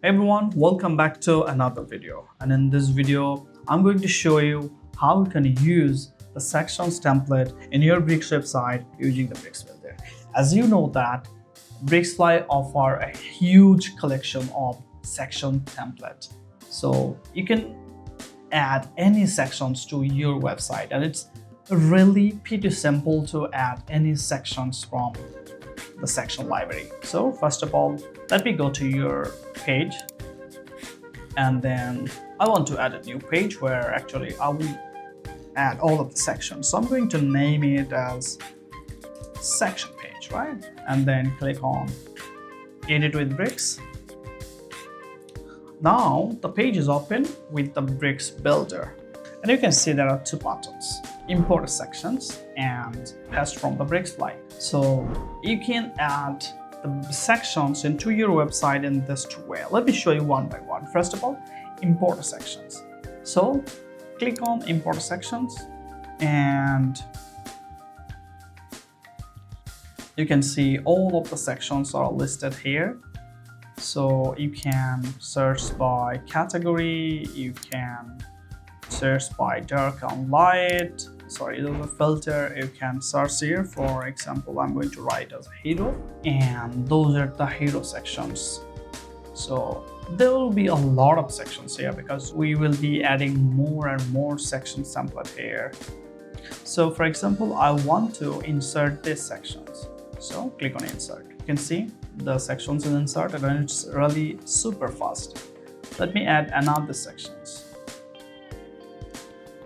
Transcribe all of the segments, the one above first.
Hey everyone, welcome back to another video. And in this video, I'm going to show you how you can use the sections template in your Bricks website using the Bricks builder. As you know that BricksFly offer a huge collection of section template. So you can add any sections to your website, and it's really pretty simple to add any sections from the section library. So first of all, let me go to your page, and then I want to add a new page where actually I will add all of the sections. So I'm going to name it as section page, right? And then click on edit with bricks. Now the page is open with the Bricks builder, and you can see there are two buttons: import sections and paste from the BricksFly. So you can add the sections into your website in this two way. Let me show you one by one. First of all, import sections. So click on import sections, and you can see all of the sections are listed here. So you can search by category, you can search by dark and light. Sorry, there's a filter. You can search here. For example, I'm going to write as hero, and those are the hero sections. So there will be a lot of sections here because we will be adding more and more sections template here. So for example, I want to insert these sections. So click on insert. You can see the sections is inserted, and it's really super fast. Let me add another sections.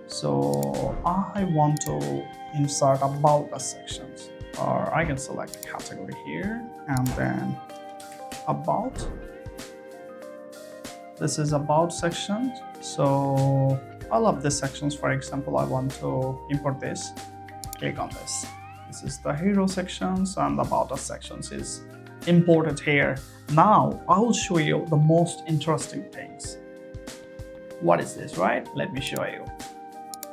So I want to insert about the sections, or I can select a category here and then about. This is about sections. So I love these sections. For example, I want to import this. Click on this. This is the hero sections, and about us sections is imported here. Now I will show you the most interesting things. What is this, right? Let me show you.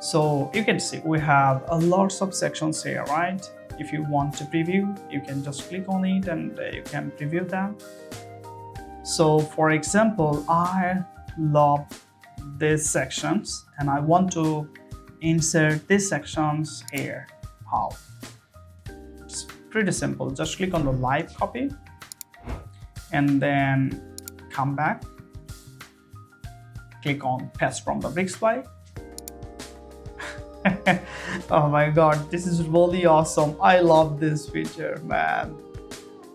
So you can see we have a lots of sections here, right? If you want to preview, you can just click on it and you can preview them. So for example, I love these sections and I want to insert these sections here. How? It's pretty simple. Just click on the live copy and then come back. Click on paste from the BricksFly. Oh my god, this is really awesome. I love this feature, man.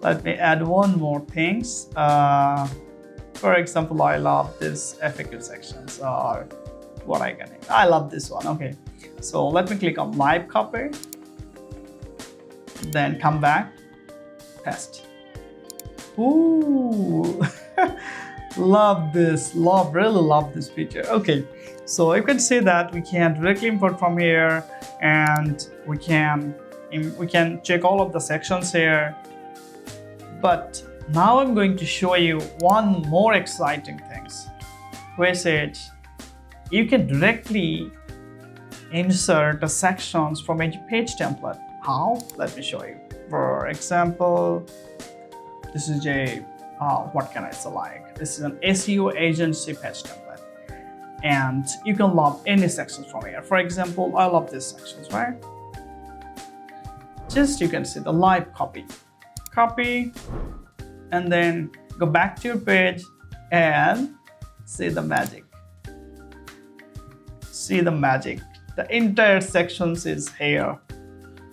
Let me add one more things. For example, I love this FAQ sections, or what I love this one. Okay, so let me click on live copy, then come back, paste. Ooh. Love this, really love this feature. Okay, so you can see that we can directly import from here, and we can check all of the sections here. But now I'm going to show you one more exciting things, which is you can directly insert the sections from a page template. How? Let me show you. For example, this is a what can I select? This is an SEO agency page template, and you can love any sections from here. For example, I love these sections, right? Just you can see the live copy, and then go back to your page and see the magic. See the magic. The entire sections is here.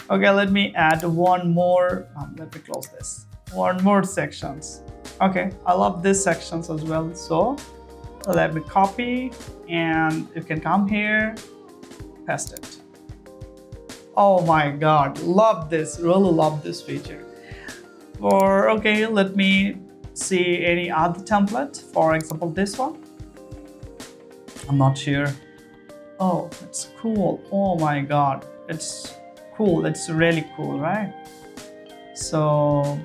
Okay, let me add one more. Let me close this. One more sections. Okay, I love these sections as well. So let me copy, and you can come here, paste it. Oh my god, love this, really love this feature. Okay, let me see any other template. For example, this one. I'm not sure. Oh, it's cool. Oh my god, it's cool. It's really cool, right? So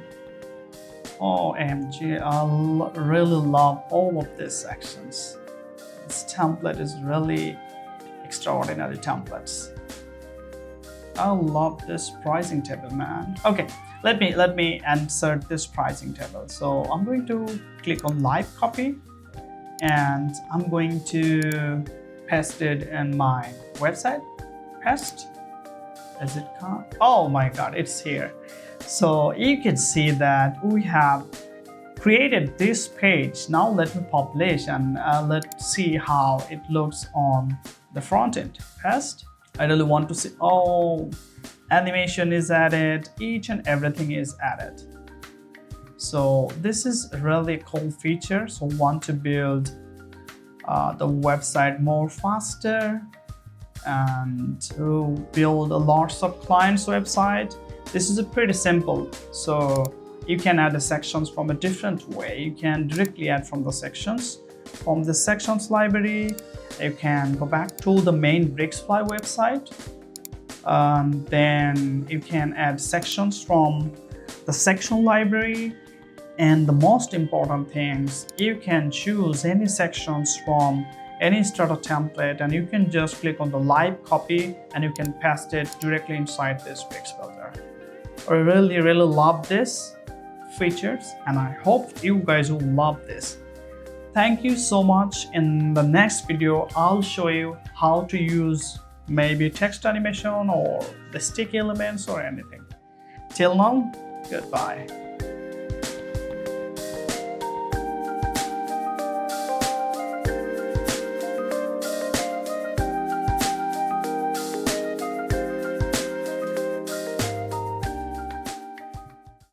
OMG, I really love all of these sections. This template is really extraordinary templates. I love this pricing table, man. Okay, let me insert this pricing table. So I'm going to click on live copy, and I'm going to paste it in my website. Paste. Is it oh my god, it's here. So you can see that we have created this page. Now let me publish, and let's see how it looks on the front end. Paste. I really want to see. Oh, animation is added, each and everything is added. So this is really a cool feature. So want to build the website more faster and to build a lots of clients website. This is a pretty simple. So you can add the sections from a different way. You can directly add from the sections. From the sections library, you can go back to the main BricksFly website. Then you can add sections from the section library. And the most important things, you can choose any sections from any starter template, and you can just click on the live copy and you can paste it directly inside this Bricks builder. I really love this features, and I hope you guys will love this. Thank you so much. In the next video, I'll show you how to use maybe text animation or the sticky elements or anything. Till now, goodbye.